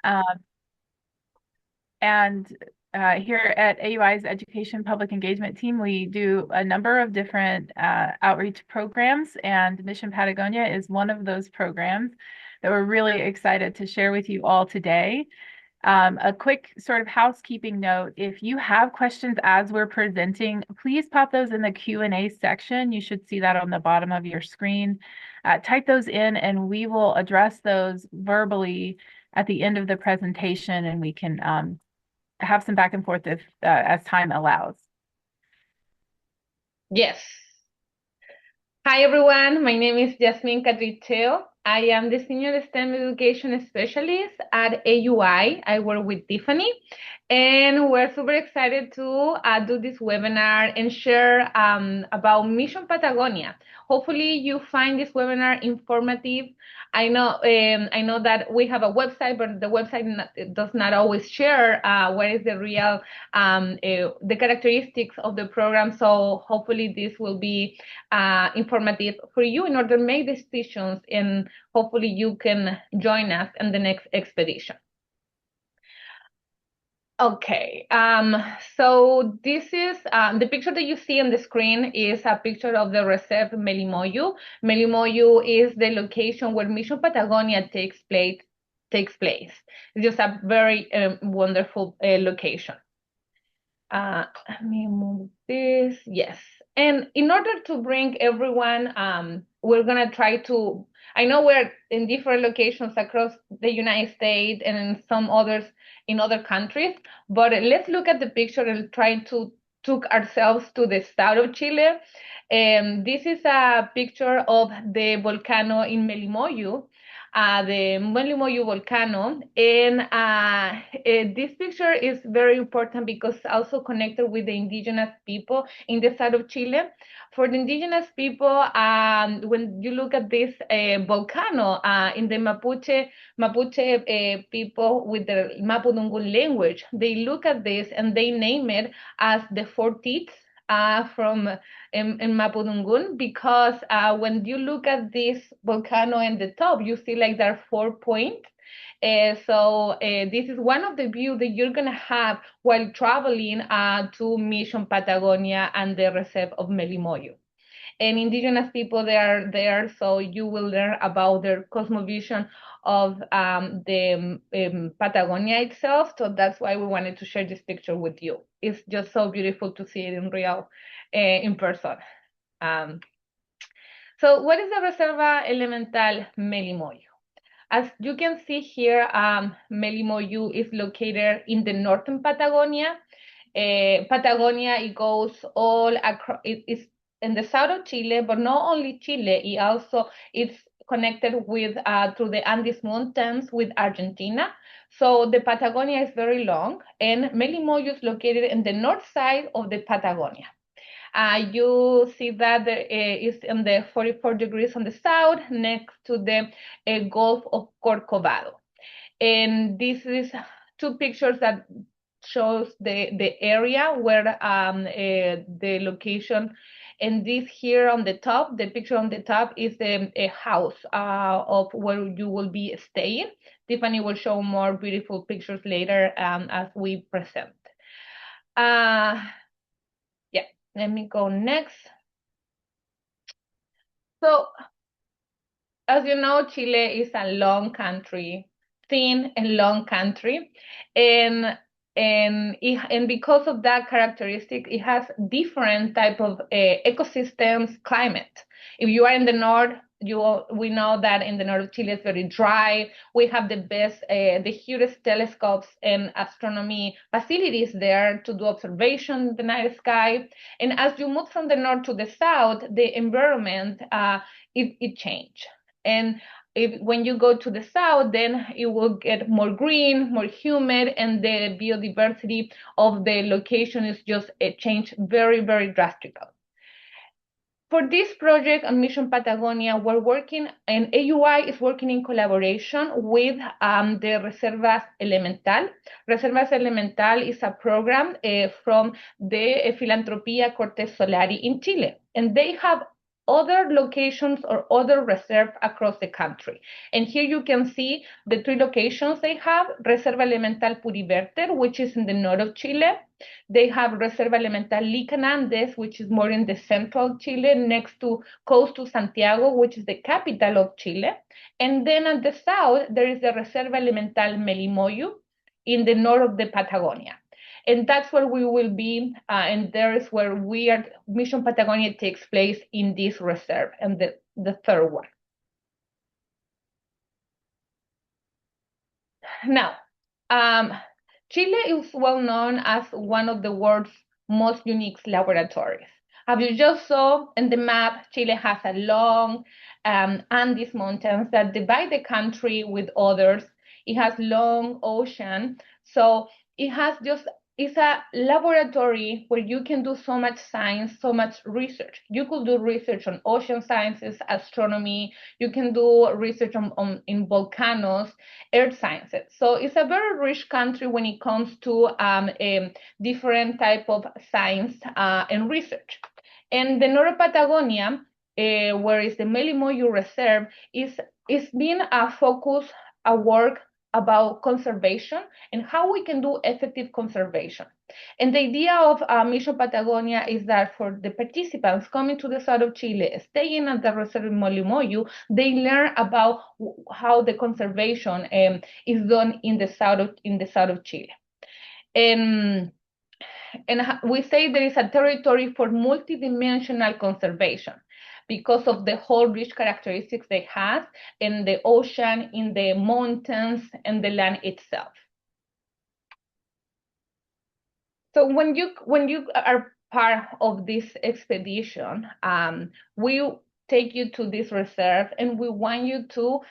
Um, and Here at AUI's Education Public Engagement Team, we do a number of different outreach programs, and Mission Patagonia is one of those programs that we're really excited to share with you all today. A quick sort of housekeeping note, if you have questions as we're presenting, please pop those in the Q&A section. You should see that on the bottom of your screen. Type those in and we will address those verbally at the end of the presentation, and we can have some back and forth if, as time allows. Yes. Hi, everyone. My name is Jasmine Cadriteo. I am the Senior STEM Education Specialist at AUI. I work with Tiffany, and we're super excited to do this webinar and share about Mission Patagonia. Hopefully, you find this webinar informative. I know that we have a website, but the website does not always share what is the real the characteristics of the program. So hopefully, this will be informative for you in order to make decisions, and hopefully you can join us in the next expedition. Okay, so this is the picture that you see on the screen is a picture of the Reserve Melimoyu. Melimoyu is the location where Mission Patagonia takes place. It's just a very wonderful location. Let me move this. Yes. And in order to bring everyone, we're gonna try to, I know we're in different locations across the United States and in some others in other countries, but let's look at the picture and try to took ourselves to the south of Chile. This is a picture of the volcano in Melimoyu, the Melimoyu volcano. And this picture is very important because also connected with the indigenous people in the south of Chile. For the indigenous people, when you look at this volcano in the Mapuche people with the Mapudungun language, they look at this and they name it as the four teeth from in Mapudungun, because when you look at this volcano in the top, you see like there are 4 points. This is one of the views that you're gonna have while traveling to Mission Patagonia and the reserve of Melimoyo. And indigenous people they are there, so you will learn about their cosmovision of the Patagonia itself. So that's why we wanted to share this picture with you. It's just so beautiful to see it in real, in person. Um, so what is the Reserva Elemental Melimoyo? As you can see here, Melimoyu is located in the northern Patagonia. Patagonia, it goes all across, it's in the south of Chile, but not only Chile, it's connected with through the Andes Mountains with Argentina. So the Patagonia is very long, and Melimoyo is located in the north side of the Patagonia. You see that there is in the 44 degrees on the south, next to the Gulf of Corcovado. And this is two pictures that shows the area where the location. And this here on the top, the picture on the top is the house of where you will be staying. Tiffany will show more beautiful pictures later as we present. Uh, yeah, let me go next. So, as you know, Chile is a long country, thin and long country, and and because of that characteristic, it has different type of ecosystems, climate. If you are in the north, we know that in the north of Chile it's very dry. We have the best, the hugest telescopes and astronomy facilities there to do observation in the night sky. And as you move from the north to the south, the environment it changed. And when you go to the south, then it will get more green, more humid, and the biodiversity of the location is just changed very, very drastically. For this project on Mission Patagonia, we're working, and AUI is working in collaboration with the Reservas Elemental. Reservas Elemental is a program from the Filantropía Cortés Solari in Chile, and they have other locations or other reserves across the country. And here you can see the 3 locations they have: Reserva Elemental Puriverter, which is in the north of Chile. They have Reserva Elemental Licanandes, which is more in the central Chile, next to close to Santiago, which is the capital of Chile. And then at the south, there is the Reserva Elemental Melimoyu in the north of the Patagonia. And that's where we will be, and there is where we are. Mission Patagonia takes place in this reserve, and the third one. Now, Chile is well known as one of the world's most unique laboratories. As you just saw in the map, Chile has a long Andes mountains that divide the country with others. It has long ocean, so it has just it's a laboratory where you can do so much science, so much research. You could do research on ocean sciences, astronomy. You can do research in volcanoes, earth sciences. So it's a very rich country when it comes to different type of science and research. And the North Patagonia, where is the Melimoyu Reserve, is being a focus, a work about conservation and how we can do effective conservation. And the idea of Mission Patagonia is that for the participants coming to the south of Chile, staying at the Reserve Molimoyu, they learn about how the conservation is done in the south of Chile. And we say there is a territory for multidimensional conservation because of the whole rich characteristics they have in the ocean, in the mountains, and the land itself. So when you are part of this expedition, we take you to this reserve, and we want you to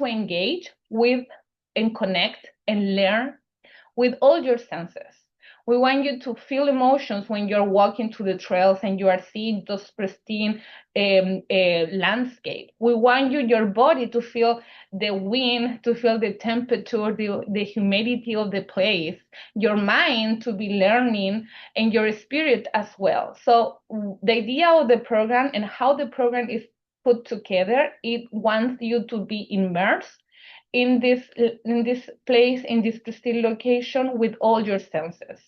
engage with and connect and learn with all your senses. We want you to feel emotions when you're walking through the trails and you are seeing those pristine landscape. We want your body to feel the wind, to feel the temperature, the humidity of the place, your mind to be learning, and your spirit as well. So the idea of the program and how the program is put together, it wants you to be immersed in this place, in this pristine location with all your senses.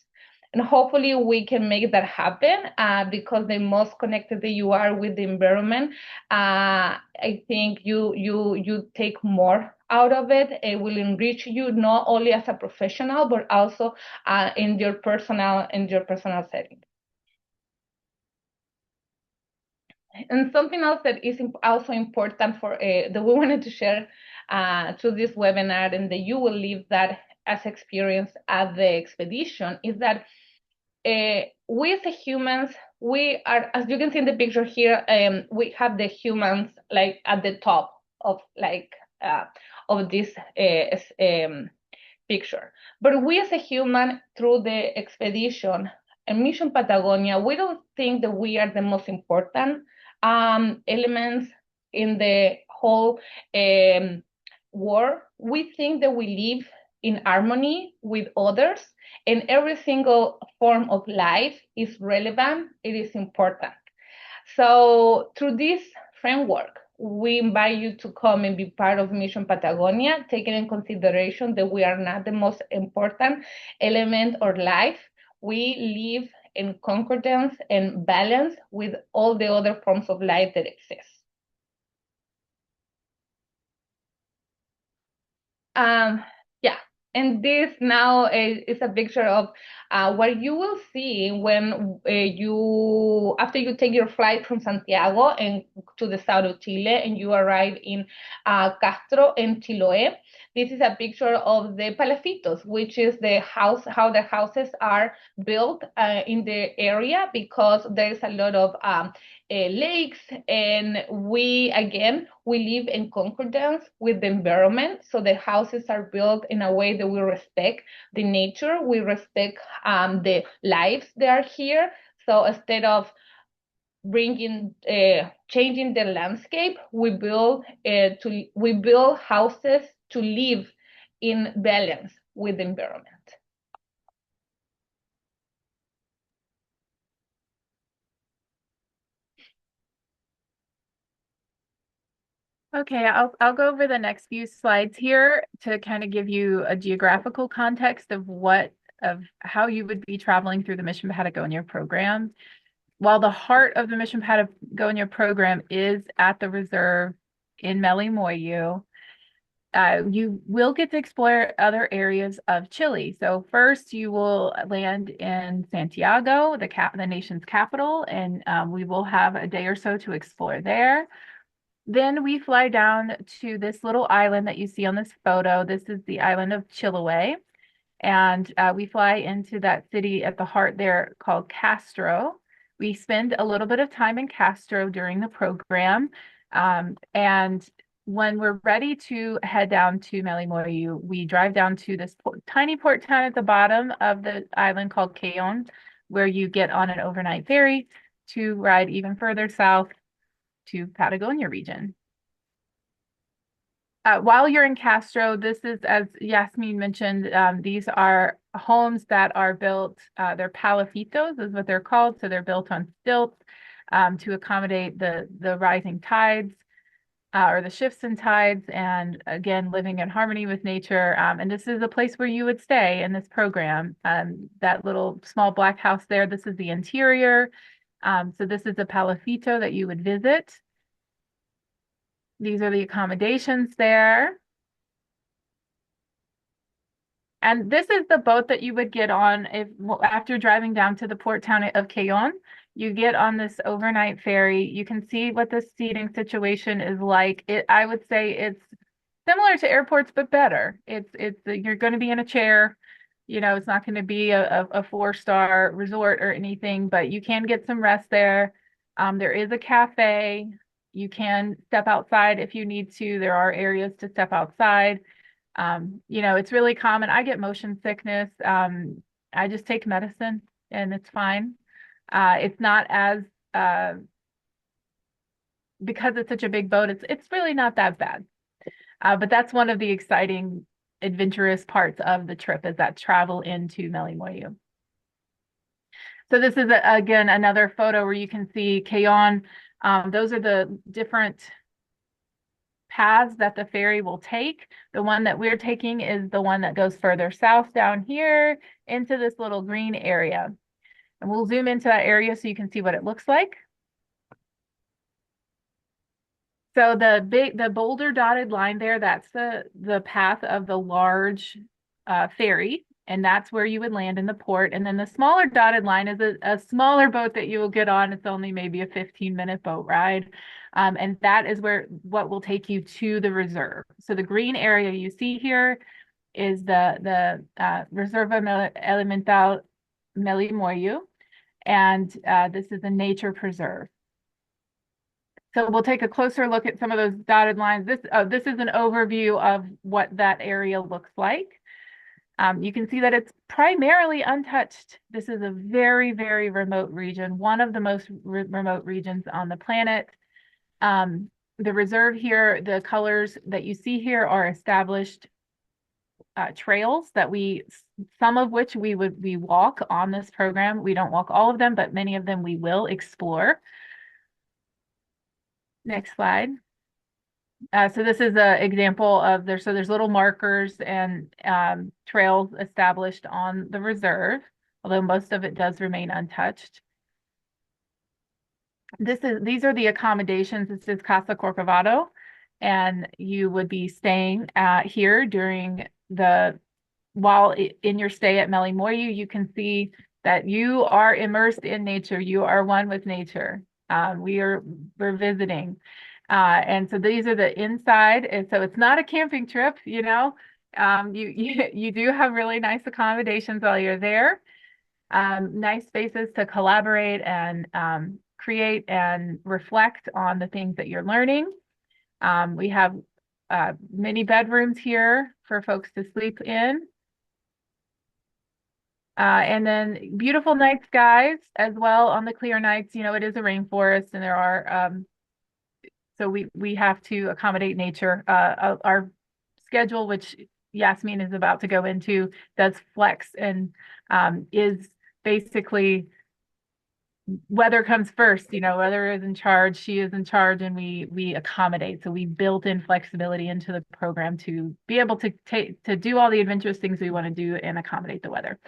And hopefully we can make that happen because the most connected that you are with the environment, I think you take more out of it. It will enrich you not only as a professional, but also in your personal setting. And something else that is also important for that we wanted to share through this webinar, and that you will live that as experience at the expedition, is that we as humans, we are, as you can see in the picture here, we have the humans like at the top of this picture. But we as a human, through the expedition and Mission Patagonia, we don't think that we are the most important elements in the whole world. We think that we live in harmony with others, and every single form of life is relevant, it is important. So through this framework, we invite you to come and be part of Mission Patagonia, taking in consideration that we are not the most important element of life. We live in concordance and balance with all the other forms of life that exist. Yeah, and this now is a picture of what you will see when after you take your flight from Santiago and to the south of Chile, and you arrive in Castro and Chiloé. This is a picture of the palafitos, which is how the houses are built in the area, because there is a lot of lakes, and we live in concordance with the environment. So the houses are built in a way that we respect the nature, we respect the lives that are here. So instead of changing the landscape, we build houses to live in balance with the environment. Okay, I'll go over the next few slides here to kind of give you a geographical context of how you would be traveling through the Mission Patagonia program. While the heart of the Mission Patagonia program is at the reserve in Melimoyu, you will get to explore other areas of Chile. So first, you will land in Santiago, the nation's capital, and we will have a day or so to explore there. Then we fly down to this little island that you see on this photo. This is the island of Chiloé. And we fly into that city at the heart there called Castro. We spend a little bit of time in Castro during the program. And when we're ready to head down to Melimoyu, we drive down to this tiny port town at the bottom of the island called Cayon, where you get on an overnight ferry to ride even further south to Patagonia region. While you're in Castro, this is, as Yasmin mentioned, these are homes that are built, they're palafitos is what they're called. So they're built on stilts to accommodate the rising tides or the shifts in tides, and again, living in harmony with nature. And this is a place where you would stay in this program. That little small black house there, this is the interior. So this is a palafito that you would visit. These are the accommodations there. And this is the boat that you would get on if after driving down to the port town of Cayon, you get on this overnight ferry. You can see what the seating situation is like. I would say it's similar to airports, but better. It's you're going to be in a chair. You know, it's not going to be a four-star resort or anything, but you can get some rest there. There is a cafe. You can step outside if you need to. There are areas to step outside. It's really common. I get motion sickness. I just take medicine and it's fine. It's not as because it's such a big boat, it's really not that bad. But that's one of the exciting, adventurous parts of the trip is that travel into Melimoyu. So this is again another photo where you can see Cayon. Those are the different paths that the ferry will take. The one that we're taking is the one that goes further south down here into this little green area. And we'll zoom into that area so you can see what it looks like. So the boulder dotted line there, that's the path of the large ferry, and that's where you would land in the port. And then the smaller dotted line is a smaller boat that you will get on. It's only maybe a 15-minute boat ride. And that is what will take you to the reserve. So the green area you see here is the Reserva Elemental Melimoyu, and this is a nature preserve. So we'll take a closer look at some of those dotted lines. This is an overview of what that area looks like. You can see that it's primarily untouched. This is a very, very remote region, one of the most remote regions on the planet. The reserve here, the colors that you see here are established trails that some of which we walk on this program. We don't walk all of them, but many of them we will explore. Next slide. So this is an example of there's little markers and trails established on the reserve, although most of it does remain untouched. These are the accommodations. This is Casa Corcovado, and you would be staying here while in your stay at Melimoyu. You can see that you are immersed in nature. You are one with nature. We're visiting. And so these are the inside. And so it's not a camping trip, you know. You do have really nice accommodations while you're there. Nice spaces to collaborate and create and reflect on the things that you're learning. We have many bedrooms here for folks to sleep in. And then beautiful night skies as well on the clear nights. You know, it is a rainforest and there are, so we have to accommodate nature. Our schedule, which Yasmin is about to go into, does flex and is basically weather comes first, weather is in charge, she is in charge, and we accommodate. So we built in flexibility into the program to be able to do all the adventurous things we want to do and accommodate the weather.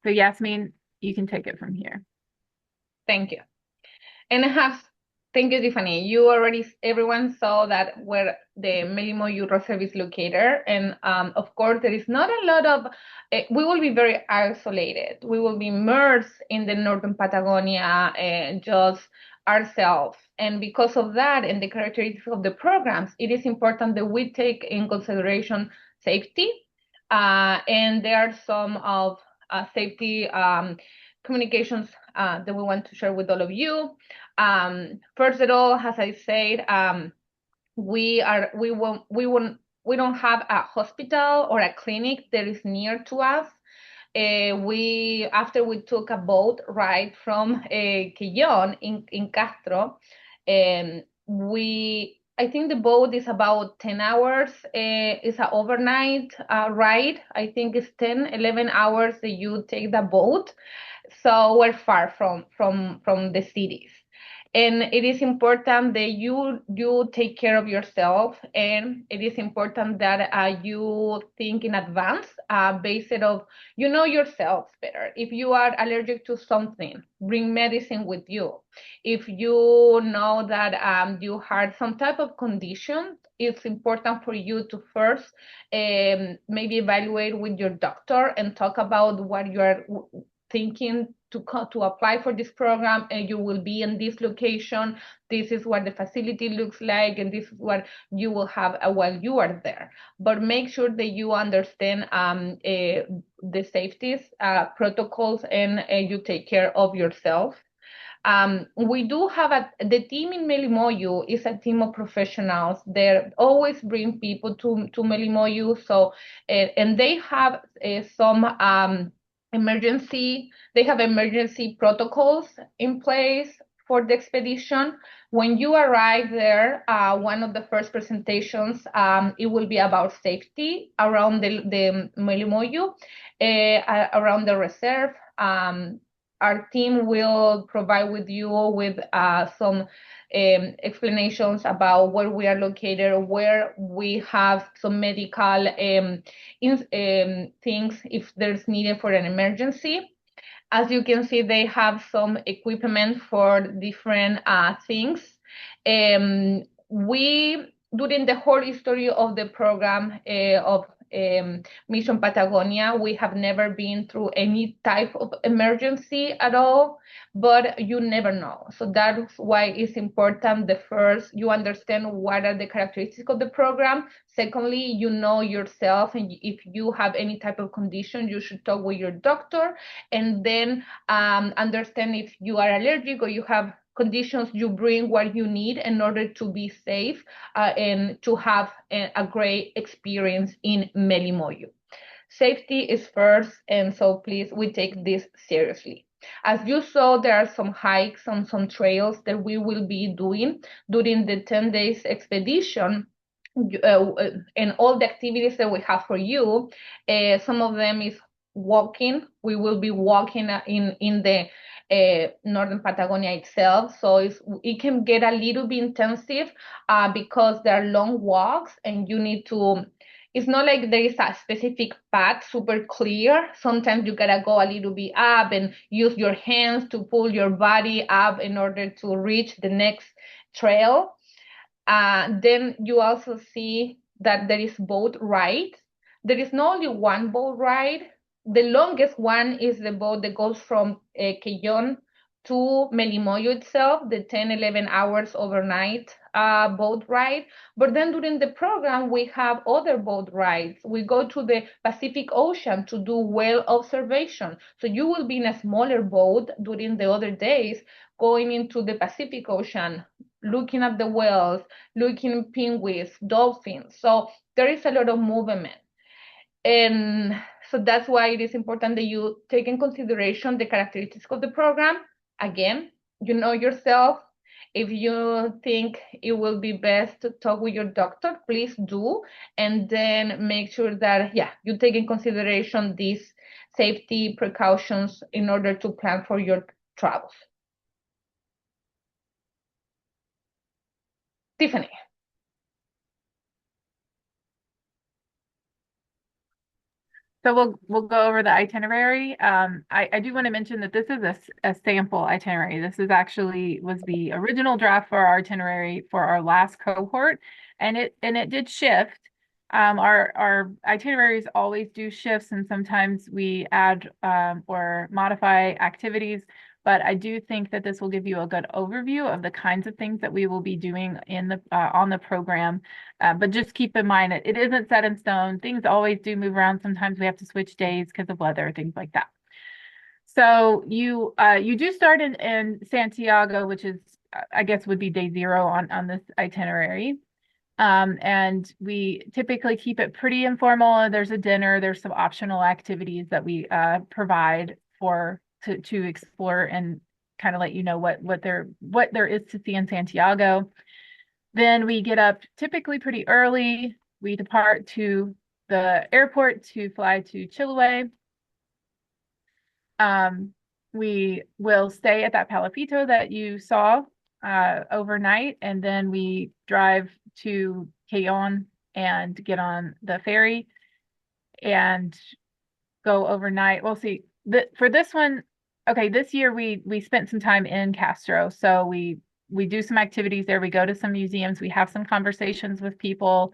So Yasmin, you can take it from here. Thank you. And thank you, Tiffany. Everyone saw that where the Melimoyo Reserve is located. And of course, there is not a lot of, we will be very isolated. We will be immersed in the Northern Patagonia and just ourselves. And because of that and the characteristics of the programs, it is important that we take in consideration safety. And there are some of safety communications that we want to share with all of you. First of all, as I said, we don't have a hospital or a clinic that is near to us. After we took a boat ride from Quillon in Castro, I think the boat is about 10 hours. It's an overnight ride. I think it's 10, 11 hours that you take the boat. So we're far from the cities. And it is important that you take care of yourself, and it is important that you think in advance, based of you know yourself better. If you are allergic to something, bring medicine with you. If you know that you had some type of condition, it's important for you to first maybe evaluate with your doctor and talk about what you are thinking to apply for this program, and you will be in this location. This is what the facility looks like, and this is what you will have while you are there. But make sure that you understand the safety protocols, and you take care of yourself. We do have the team in Melimoyo is a team of professionals. They always bring people to Melimoyo. So, and they have some they have emergency protocols in place for the expedition. When you arrive there, one of the first presentations, it will be about safety around the Melimoyo, around the reserve. Our team will provide with you with some explanations about where we are located, where we have some medical things if there's needed for an emergency. As you can see, they have some equipment for different things. During the whole history of the program of Mission Patagonia, we have never been through any type of emergency at all, but you never know. So that's why it's important. The first, you understand what are the characteristics of the program. Secondly, you know yourself, and if you have any type of condition, you should talk with your doctor, and then understand if you are allergic or you have conditions, you bring what you need in order to be safe and to have a great experience in Melimoyo. Safety is first, and so please, we take this seriously. As you saw, there are some hikes and some trails that we will be doing during the 10 days expedition. And all the activities that we have for you, some of them is walking. We will be walking in the Northern Patagonia itself, so it can get a little bit intensive because there are long walks, and you need to. It's not like there is a specific path super clear. Sometimes you gotta go a little bit up and use your hands to pull your body up in order to reach the next trail. Then you also see that there is boat ride. There is not only one boat ride. The longest one is the boat that goes from Quillon to Melimoyo itself, the 10, 11 hours overnight boat ride. But then during the program, we have other boat rides. We go to the Pacific Ocean to do whale observation. So you will be in a smaller boat during the other days, going into the Pacific Ocean, looking at the whales, looking at penguins, dolphins. So there is a lot of movement. And so that's why it is important that you take in consideration the characteristics of the program. Again, you know yourself. If you think it will be best to talk with your doctor, please do. And then make sure that, you take in consideration these safety precautions in order to plan for your travels. Tiffany. So we'll go over the itinerary. I do want to mention that this is a sample itinerary. This is actually was the original draft for our itinerary for our last cohort, and it did shift. Our itineraries always do shifts, and sometimes we add or modify activities. But I do think that this will give you a good overview of the kinds of things that we will be doing in the on the program. But just keep in mind it isn't set in stone. Things always do move around. Sometimes we have to switch days because of weather, things like that. So you do start in Santiago, which is I guess would be day 0 on this itinerary. And we typically keep it pretty informal. There's a dinner, there's some optional activities that we provide for to explore and kind of let you know what there is to see in Santiago. Then we get up typically pretty early. We depart to the airport to fly to Chiloé. We will stay at that Palafito that you saw overnight, and then we drive to Cayon and get on the ferry and go overnight. We'll see. For this one, okay, this year we spent some time in Castro, so we do some activities there. We go to some museums. We have some conversations with people,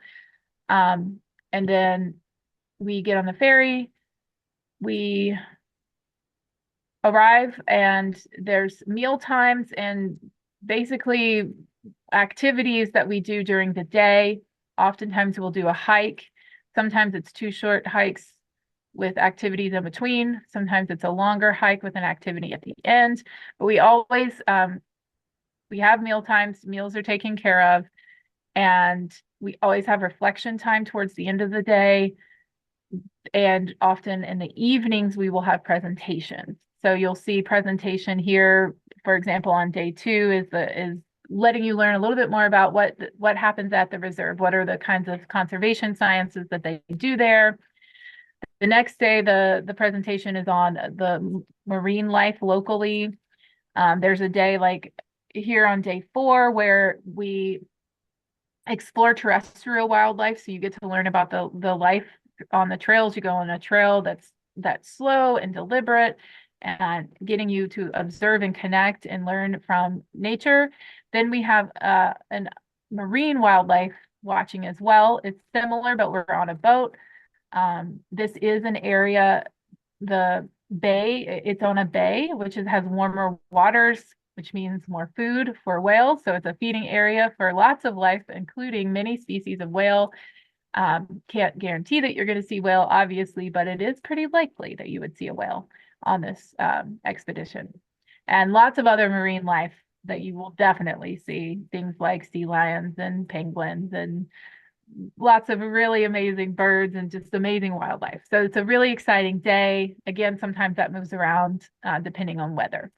and then we get on the ferry. We arrive, and there's meal times and basically activities that we do during the day. Oftentimes we'll do a hike. Sometimes it's 2 short hikes with activities in between. Sometimes it's a longer hike with an activity at the end. But we always we have meal times. Meals are taken care of, and we always have reflection time towards the end of the day. And often in the evenings we will have presentations. So you'll see presentation here, for example, on day 2 is letting you learn a little bit more about what happens at the reserve. What are the kinds of conservation sciences that they do there? The next day, the presentation is on the marine life locally. There's a day like here on day 4 where we explore terrestrial wildlife. So you get to learn about the life on the trails. You go on a trail that's slow and deliberate and getting you to observe and connect and learn from nature. Then we have an marine wildlife watching as well. It's similar, but we're on a boat. This is an area, the bay, it's on a bay, which has warmer waters, which means more food for whales. So it's a feeding area for lots of life, including many species of whale. Can't guarantee that you're going to see whale, obviously, but it is pretty likely that you would see a whale on this expedition. And lots of other marine life that you will definitely see, things like sea lions and penguins and lots of really amazing birds and just amazing wildlife. So it's a really exciting day. Again, sometimes that moves around depending on weather.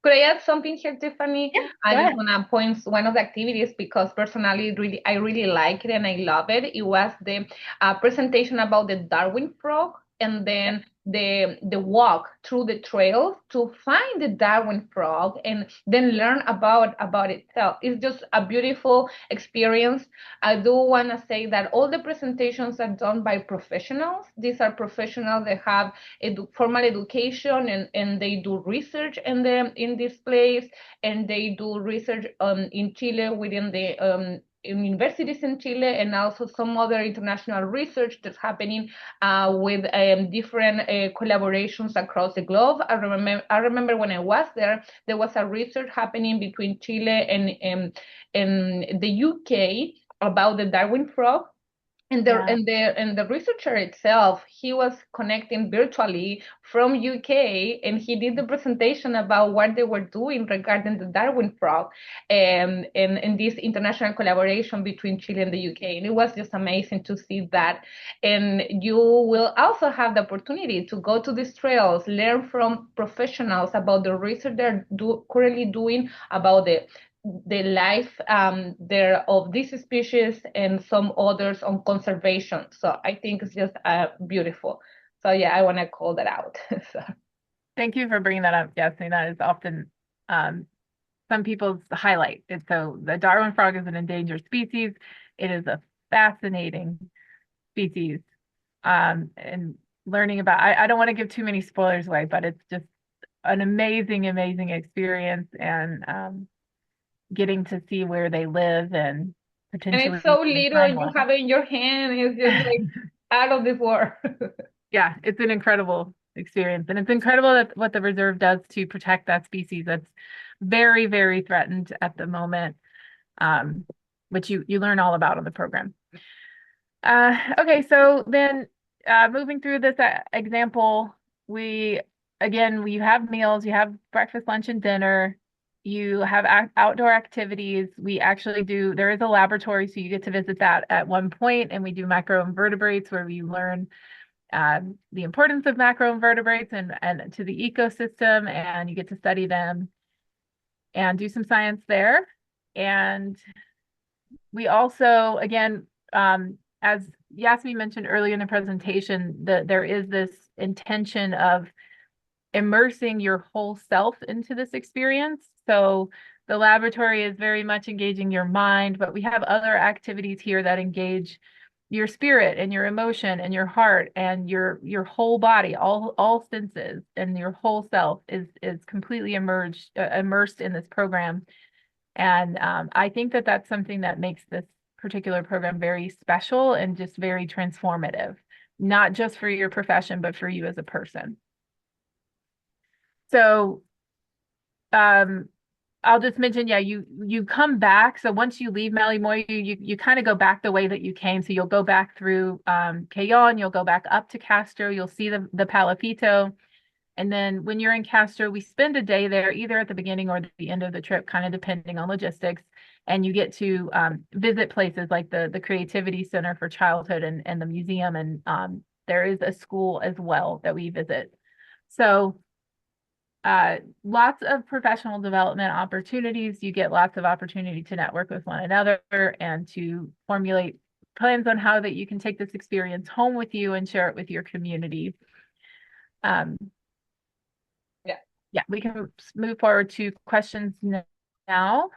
Could I add something here, Tiffany? Yeah, I go just ahead. want to point one of the activities because personally, really, I really like it and I love it. It was the presentation about the Darwin frog, and Yep. then the walk through the trails to find the Darwin frog and then learn about itself. It's just a beautiful experience. I do want to say that all the presentations are done by professionals. These are professionals that have formal education, and they do research in this place, and they do research in Chile within the universities in Chile, and also some other international research that's happening with different collaborations across the globe. I remember when I was there was a research happening between Chile and the UK about the Darwin frog, and Yeah. the researcher itself, he was connecting virtually from UK, and he did the presentation about what they were doing regarding the Darwin frog, and this international collaboration between Chile and the UK. And it was just amazing to see that. And you will also have the opportunity to go to these trails, learn from professionals about the research they're currently doing about the life there of this species and some others on conservation. So I think it's just beautiful. So yeah, I want to call that out. So. Thank you for bringing that up. Yes, I mean, that is often um, some people's highlight. And so the Darwin frog is an endangered species. It is a fascinating species. And learning about, I don't want to give too many spoilers away, but it's just an amazing, amazing experience, and getting to see where they live and And it's potentially so even little find and you one. have it in your hand. It's just like out of this world. Yeah, it's an incredible experience. And it's incredible that what the reserve does to protect that species that's very, very threatened at the moment, um, which you learn all about on the program. Okay, so then moving through this example, we we have meals, you have breakfast, lunch, and dinner. You have outdoor activities. We actually do, there is a laboratory, so you get to visit that at one point, and we do microinvertebrates where we learn the importance of macroinvertebrates and to the ecosystem, and you get to study them and do some science there. And we also, again, as Yasmin mentioned earlier in the presentation, that there is this intention of immersing your whole self into this experience. So the laboratory is very much engaging your mind, but we have other activities here that engage your spirit and your emotion and your heart and your whole body, all senses, and your whole self is completely immersed in this program. And I think that that's something that makes this particular program very special and just very transformative, not just for your profession, but for you as a person. So um, I'll just mention, yeah, you come back. So once you leave Malimoyu, you kind of go back the way that you came. So you'll go back through Cayon, you'll go back up to Castro, you'll see the Palafito. And then when you're in Castro, we spend a day there, either at the beginning or the end of the trip, kind of depending on logistics. And you get to visit places like the Creativity Center for Childhood and the museum. And there is a school as well that we visit. So lots of professional development opportunities. You get lots of opportunity to network with one another and to formulate plans on how that you can take this experience home with you and share it with your community. Um, Yeah. yeah, we can move forward to questions now.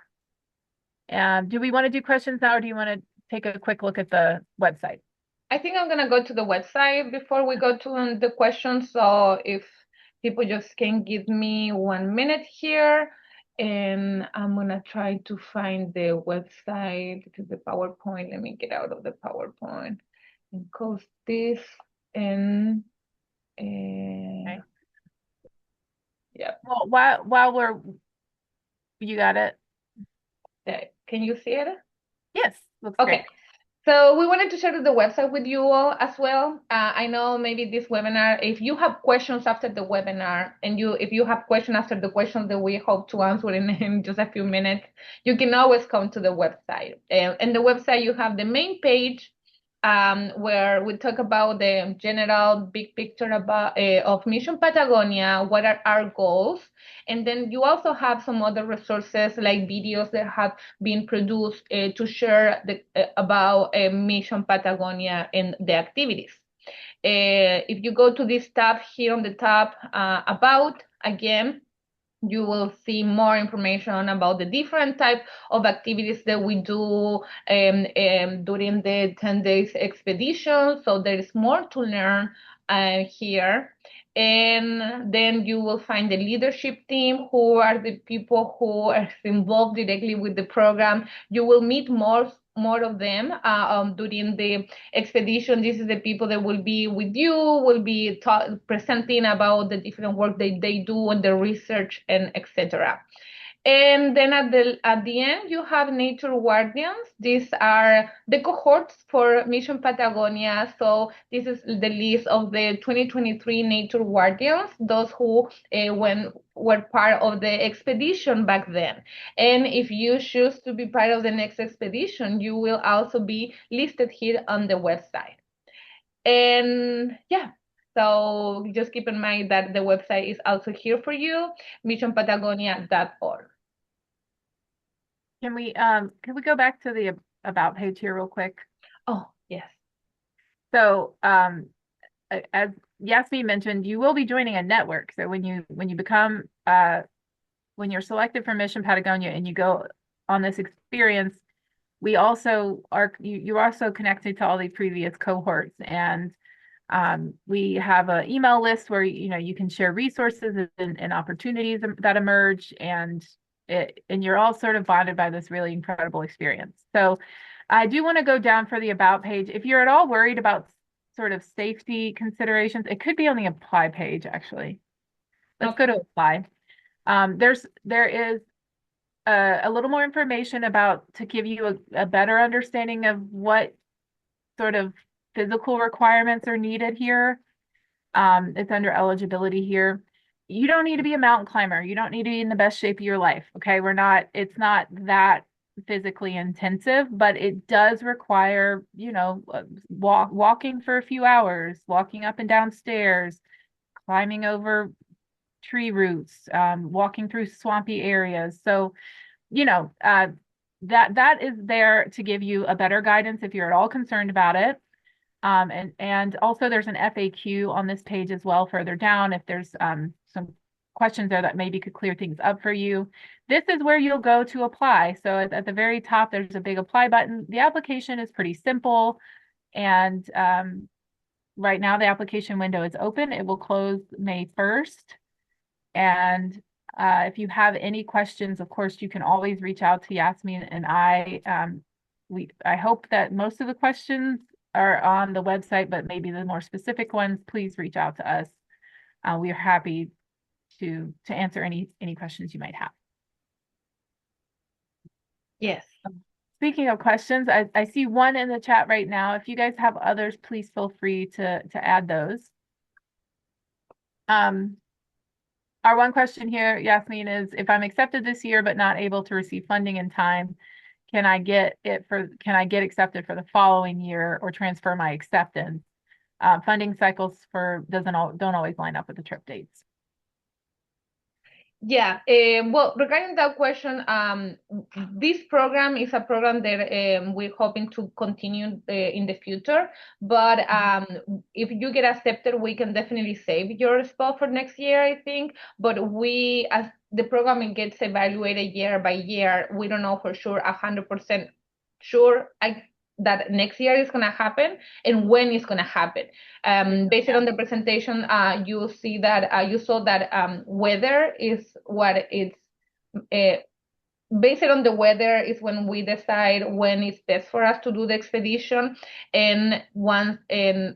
Do we want to do questions now, or do you want to take a quick look at the website? I think I'm gonna go to the website before we go to the questions. So if people just can give me 1 minute here, and I'm gonna try to find the website because the PowerPoint, let me get out of the PowerPoint and close this and Okay. yeah, Well, you got it. can you see it? Yes, looks Okay. great. So we wanted to share the website with you all as well. I know maybe this webinar, if you have questions after the webinar and if you have questions after the questions that we hope to answer in just a few minutes, you can always come to the website. And the website, you have the main page where we talk about the general big picture about of Mission Patagonia, what are our goals, and then you also have some other resources like videos that have been produced to share about Mission Patagonia and the activities. If you go to this tab here on the top, about, again, you will see more information about the different type of activities that we do during the 10 days expedition. So there is more to learn here. And then you will find the leadership team, who are the people who are involved directly with the program. You will meet more of them during the expedition. This is the people that will be with you, will be presenting about the different work they do and the research and etc. And then at the end, you have nature guardians. These are the cohorts for Mission Patagonia. So this is the list of the 2023 nature guardians, those who were part of the expedition back then. And if you choose to be part of the next expedition, you will also be listed here on the website. And yeah, so just keep in mind that the website is also here for you, missionpatagonia.org. Can we go back to the about page here real quick? Oh, yes. So, as Yasmin mentioned, you will be joining a network. So when you become when you're selected for Mission Patagonia and you go on this experience, we also are you're also connected to all the previous cohorts, and we have an email list where you can share resources and opportunities that emerge, and you're all sort of bonded by this really incredible experience. So I do want to go down for the about page. If you're at all worried about sort of safety considerations, it could be on the apply page actually. Let's go to apply. There is a little more information about to give you a better understanding of what sort of physical requirements are needed here. It's under eligibility here. You don't need to be a mountain climber. You don't need to be in the best shape of your life. Okay. It's not that physically intensive, but it does require, walking for a few hours, walking up and down stairs, climbing over tree roots, walking through swampy areas. So, that is there to give you a better guidance if you're at all concerned about it. And also there's an FAQ on this page as well further down if there's some questions there that maybe could clear things up for you. This is where you'll go to apply. So at the very top, there's a big apply button. The application is pretty simple. And right now the application window is open. It will close May 1st. And if you have any questions, of course, you can always reach out to Yasmin and I. I hope that most of the questions are on the website, but maybe the more specific ones, please reach out to us. We are happy to answer any questions you might have. Yes. Speaking of questions, I see one in the chat right now. If you guys have others, please feel free to add those. Our one question here, Yasmin, is if I'm accepted this year but not able to receive funding in time, can I get accepted for the following year or transfer my acceptance? Funding cycles don't always line up with the trip dates. Yeah, well, regarding that question, this program is a program that we're hoping to continue in the future. But if you get accepted, we can definitely save your spot for next year, I think. But as the program gets evaluated year by year, we don't know for sure, 100% sure that next year is going to happen and when it's going to happen. Based on the presentation, you saw that weather is what it's based on the weather is when we decide when it's best for us to do the expedition. And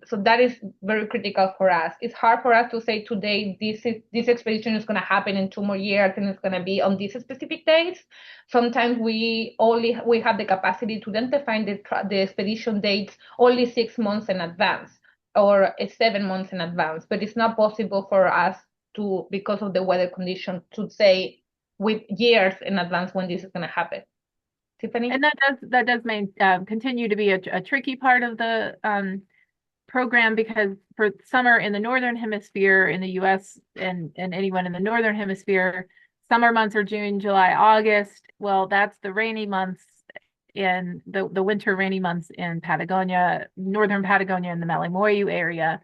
so that is very critical for us. It's hard for us to say today this expedition is going to happen in 2 more years and it's going to be on these specific dates. Sometimes we have the capacity to identify the expedition dates only 6 months in advance or 7 months in advance, but it's not possible for us to, because of the weather condition, to say with years in advance when this is going to happen. Tiffany? And that does continue to be a tricky part of the program, because for summer in the Northern Hemisphere in the US and anyone in the Northern Hemisphere, summer months are June, July, August. Well, that's the rainy months in the winter rainy months in Patagonia, Northern Patagonia and the Melimoyu area.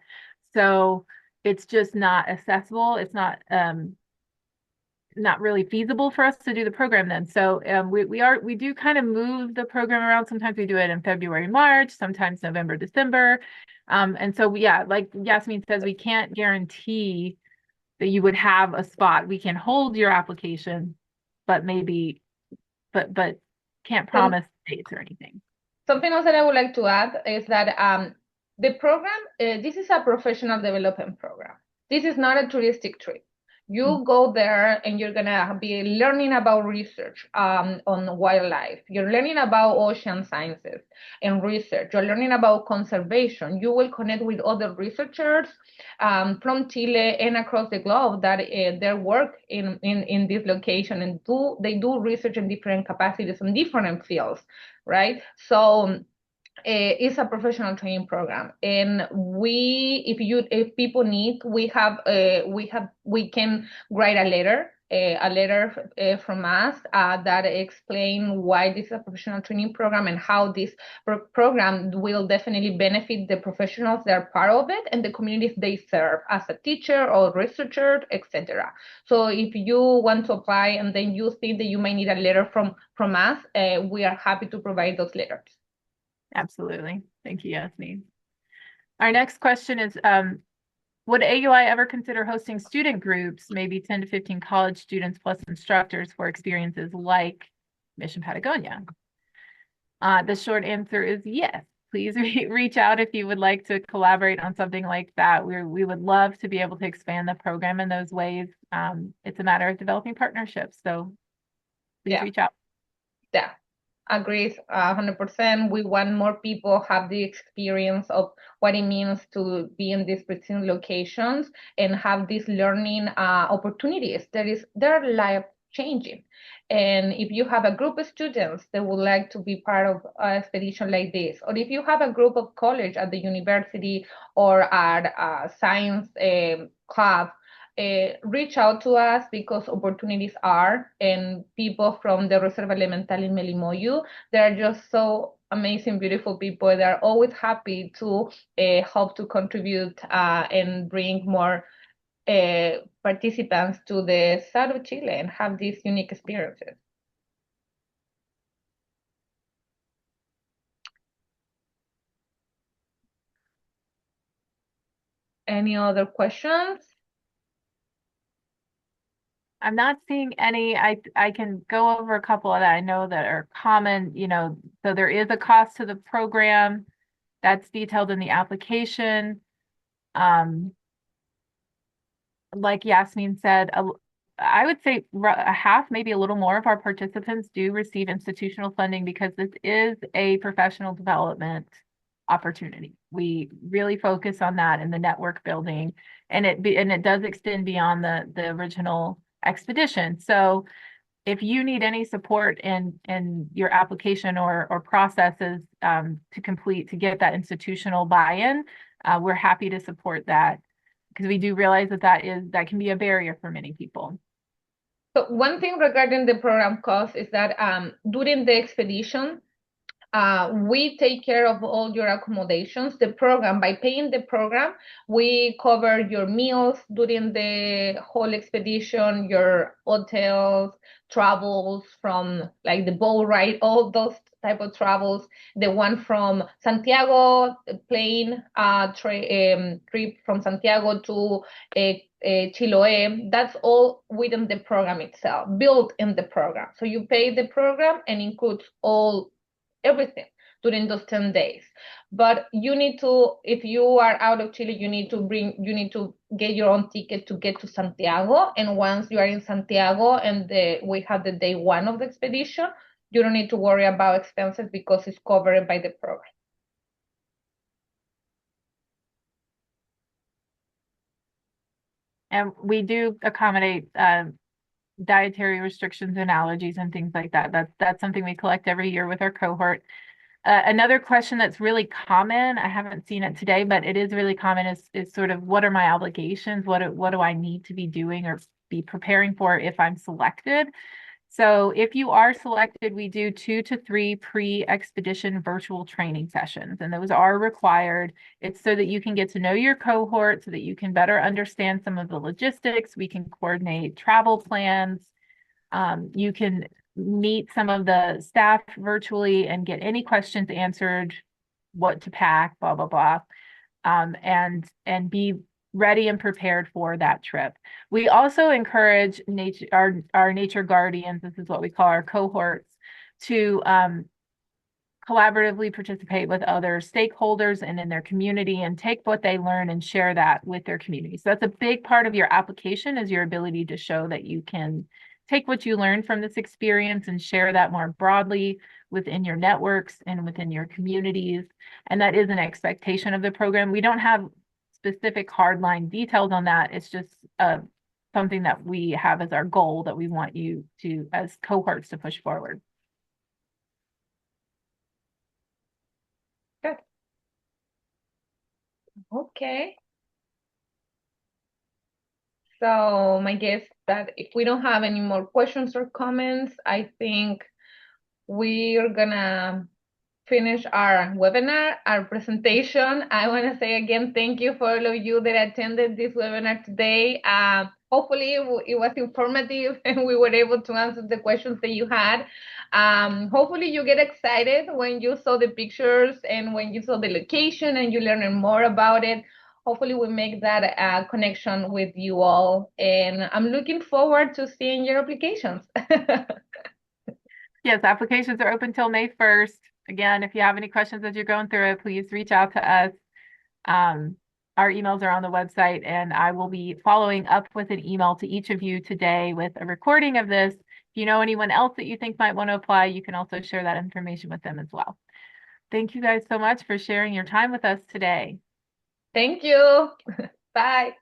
So it's just not accessible. It's not really feasible for us to do the program then. So we do kind of move the program around. Sometimes we do it in February, March, sometimes November, December. And so like Yasmin says, we can't guarantee that you would have a spot. We can hold your application, but can't promise dates or anything. Something else that I would like to add is that the program, this is a professional development program. This is not a touristic trip. You go there and you're going to be learning about research on wildlife. You're learning about ocean sciences and research. You're learning about conservation. You will connect with other researchers from Chile and across the globe that their work in this location, and they do research in different capacities in different fields, right? So it's a professional training program, and if people need, we can write a letter a letter from us that explain why this is a professional training program and how this program will definitely benefit the professionals that are part of it and the communities they serve as a teacher or researcher, etc. So if you want to apply and then you think that you might need a letter from us, we are happy to provide those letters. Absolutely. Thank you, Yasmin. Our next question is, would AUI ever consider hosting student groups, maybe 10 to 15 college students plus instructors for experiences like Mission Patagonia? The short answer is yes. Please reach out if you would like to collaborate on something like that. We would love to be able to expand the program in those ways. It's a matter of developing partnerships. So please reach out. Yeah, agrees 100%. We want more people have the experience of what it means to be in these pristine locations and have these learning opportunities. They're life changing. And if you have a group of students that would like to be part of an expedition like this, or if you have a group of college at the university or at a science club, reach out to us because opportunities are, and people from the Reserva Elemental in Melimoyu, they're just so amazing, beautiful people. They're always happy to help to contribute and bring more participants to the south of Chile and have these unique experiences. Any other questions? I'm not seeing any. I can go over a couple that I know that are common, so there is a cost to the program that's detailed in the application. Like Yasmin said, I would say a half, maybe a little more of our participants do receive institutional funding because this is a professional development opportunity. We really focus on that in the network building, and it does extend beyond the original expedition. So if you need any support in your application or processes to complete to get that institutional buy-in, we're happy to support that because we do realize that can be a barrier for many people. So one thing regarding the program cost is that during the expedition, we take care of all your accommodations. The program, by paying the program, we cover your meals during the whole expedition, your hotels, travels from like the boat ride, all those type of travels. The one from Santiago, plane trip from Santiago to Chiloé, that's all within the program itself, built in the program. So you pay the program and includes everything during those 10 days. But you need to, if you are out of Chile, you need to get your own ticket to get to Santiago. And once you are in Santiago and we have the day one of the expedition, you don't need to worry about expenses because it's covered by the program. And we do accommodate dietary restrictions and allergies and things like that. That's something we collect every year with our cohort. Another question that's really common, I haven't seen it today, but it is really common, is sort of what are my obligations? What do I need to be doing or be preparing for if I'm selected? So if you are selected, we do 2 to 3 pre-expedition virtual training sessions, and those are required. It's so that you can get to know your cohort, so that you can better understand some of the logistics. We can coordinate travel plans. You can meet some of the staff virtually and get any questions answered, what to pack, blah, blah, blah, and be ready and prepared for that trip. We also encourage our nature guardians, this is what we call our cohorts, to collaboratively participate with other stakeholders and in their community and take what they learn and share that with their community. So that's a big part of your application, is your ability to show that you can take what you learned from this experience and share that more broadly within your networks and within your communities. And that is an expectation of the program. We don't have specific hardline details on that. It's just something that we have as our goal that we want you to, as cohorts, to push forward. Good. Okay. So my guess that if we don't have any more questions or comments, I think we're gonna finish our webinar, our presentation. I want to say again, thank you for all of you that attended this webinar today. Hopefully it was informative and we were able to answer the questions that you had. Hopefully you get excited when you saw the pictures and when you saw the location and you learn more about it. Hopefully we make that connection with you all. And I'm looking forward to seeing your applications. Yes, applications are open till May 1st. Again, if you have any questions as you're going through it, please reach out to us. Um, our emails are on the website, and I will be following up with an email to each of you today with a recording of this. If you know anyone else that you think might want to apply, you can also share that information with them as well. Thank you guys so much for sharing your time with us today. Thank you. Bye.